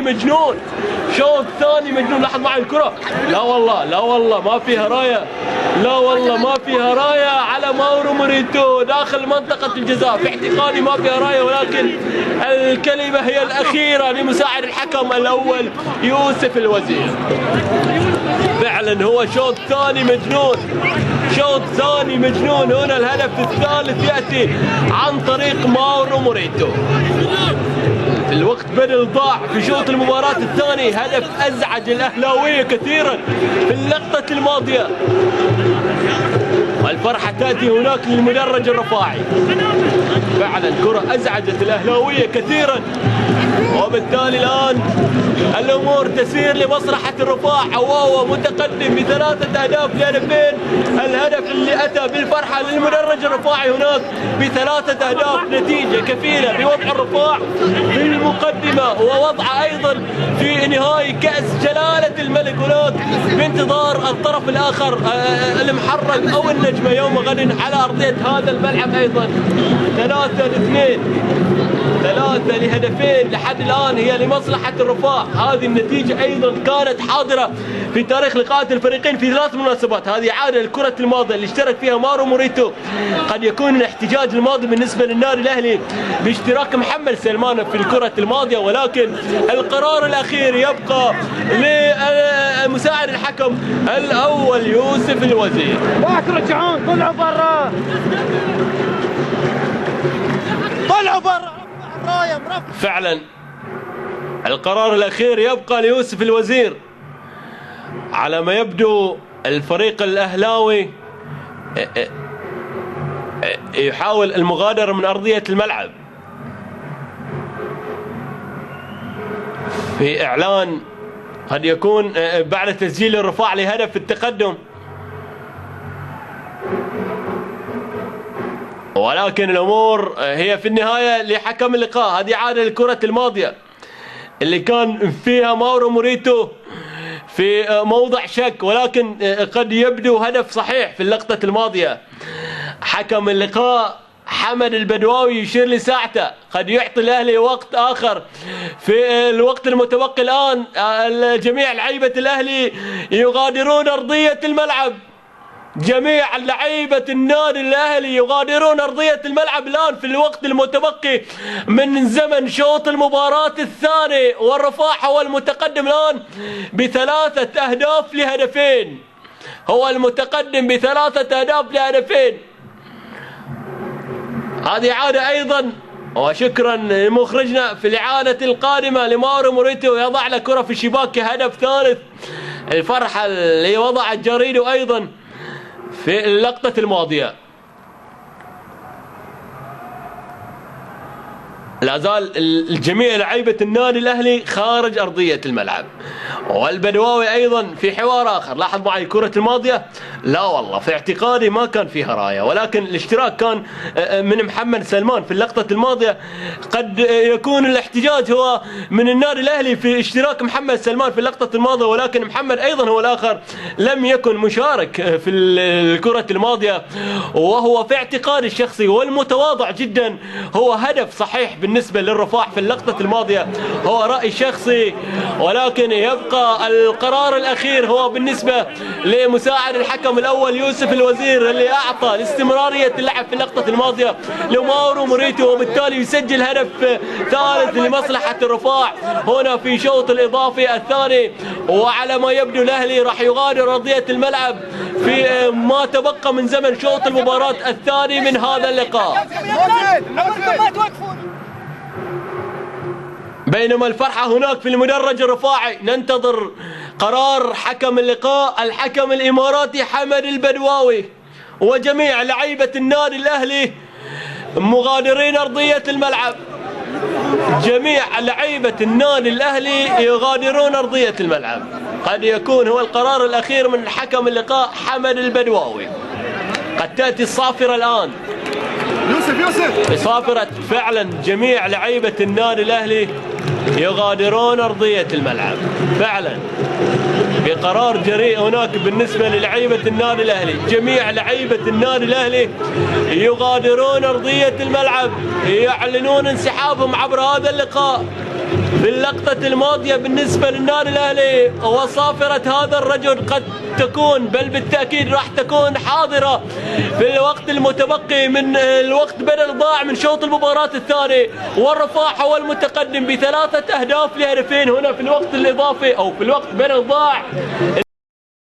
مجنون، شوط ثاني مجنون. لاحظ معي الكرة، لا والله لا والله ما فيها راية، لا والله ما فيها راية على ماورو موريتو داخل منطقة الجزاء. في اعتقادي ما فيها راية، ولكن الكلمة هي الأخيرة لمساعد الحكم الأول يوسف الوزير. فعلا هو شوط ثاني مجنون، شوط ثاني مجنون. هنا الهدف الثالث يأتي عن طريق ماورو موريتو. الوقت بدل ضاع في شوط المباراة الثاني، هدف أزعج الأهلاوية كثيرا في اللقطة الماضية. والفرحة تأتي هناك للمدرج الرفاعي. فعلا كرة أزعجت الأهلاوية كثيرا، وبالتالي الآن الأمور تسير لمصلحة الرفاع، وهو متقدم ب3 أهداف لهدفين. الهدف اللي أتى بالفرحة للمدرج الرفاعي هناك ب3 أهداف، نتيجة كفيلة بوضع الرفاع في المقدمة، ووضع أيضا في نهائي كأس جلالة الملك هناك بانتظار الطرف الآخر المحرك أو النجمة يوم غد على أرضية هذا الملعب. أيضا 3-2، 3 لهدفين لحد الآن هي لمصلحة الرفاع. هذه النتيجة أيضا كانت حاضرة في تاريخ لقاءات الفريقين في 3 مناسبات. هذه عادة الكرة الماضية اللي اشترك فيها ماورو موريتو. قد يكون الاحتجاج الماضي بالنسبة للنادي الأهلي باشتراك محمد سلمان في الكرة الماضية، ولكن القرار الأخير يبقى لمساعد الحكم الأول يوسف الوزير. لا ترجعون، طلعوا برا، طلعوا برا. فعلا القرار الأخير يبقى ليوسف الوزير. على ما يبدو الفريق الأهلاوي يحاول المغادرة من أرضية الملعب في إعلان قد يكون بعد تسجيل الرفاع لهدف التقدم، ولكن الأمور هي في النهاية لحكم اللقاء. هذه عادة الكرة الماضية اللي كان فيها ماورو موريتو في موضع شك، ولكن قد يبدو هدف صحيح في اللقطة الماضية. حكم اللقاء حمد البدواوي يشير لساعته، قد يعطي الأهلي وقت آخر. في الوقت المتبقي الآن جميع لعيبة الأهلي يغادرون أرضية الملعب، جميع لعيبة النادي الأهلي يغادرون أرضية الملعب الآن في الوقت المتبقي من زمن شوط المباراة الثاني، والرفاع هو المتقدم الآن ب3 أهداف لهدفين. هو المتقدم ب3 أهداف لهدفين. هذه عادة أيضا، وشكرا لمخرجنا في الإعادة القادمة لماورو موريتو يضع له كرة في الشباك كهدف ثالث. الفرحة اللي وضعت جريدو أيضا في اللقطة الماضية. لا زال الجميع لعيبة النادي الأهلي خارج أرضية الملعب، والبدواوي أيضا في حوار آخر. لاحظ معي الكرة الماضية، لا والله في اعتقادي ما كان فيها راية، ولكن الاشتراك كان من محمد سلمان في اللقطة الماضية. قد يكون الاحتجاج هو من النادي الأهلي في اشتراك محمد سلمان في اللقطة الماضية، ولكن محمد أيضا هو الآخر لم يكن مشارك في الكرة الماضية. وهو في اعتقادي الشخصي والمتواضع جدا هو هدف صحيح بالنسبة للرفاع في اللقطة الماضية، هو رأي شخصي، ولكن يبقى القرار الأخير هو بالنسبة لمساعد الحكم الأول يوسف الوزير، اللي أعطى لاستمرارية اللعب في اللقطة الماضية لماورو موريتو، وبالتالي يسجل هدف ثالث لمصلحة الرفاع هنا في شوط الإضافي الثاني. وعلى ما يبدو الأهلي راح يغادر أرضية الملعب في ما تبقى من زمن شوط المباراة الثاني من هذا اللقاء. بينما الفرحة هناك في المدرج الرفاعي. ننتظر قرار حكم اللقاء الحكم الإماراتي حمد البدواوي، وجميع لعيبة النادي الأهلي مغادرين أرضية الملعب. جميع لعيبة النادي الأهلي يغادرون أرضية الملعب. قد يكون هو القرار الأخير من حكم اللقاء حمد البدواوي. قد تأتي الصافرة الآن. يوسف صافرة فعلا جميع لعيبة النادي الأهلي يغادرون أرضية الملعب فعلا بقرار جريء هناك بالنسبة للعيبة النادي الأهلي. جميع لعيبة النادي الأهلي يغادرون أرضية الملعب، يعلنون انسحابهم عبر هذا اللقاء. في اللقطة الماضية بالنسبة للنادي الأهلي، وصافرة هذا الرجل قد تكون، بل بالتأكيد راح تكون حاضرة في الوقت المتبقي من الوقت بدل ضاع من شوط المباراة الثاني، والرفاع هو المتقدم ب3 أهداف ل2 هنا في الوقت الإضافي أو في الوقت بدل ضاع.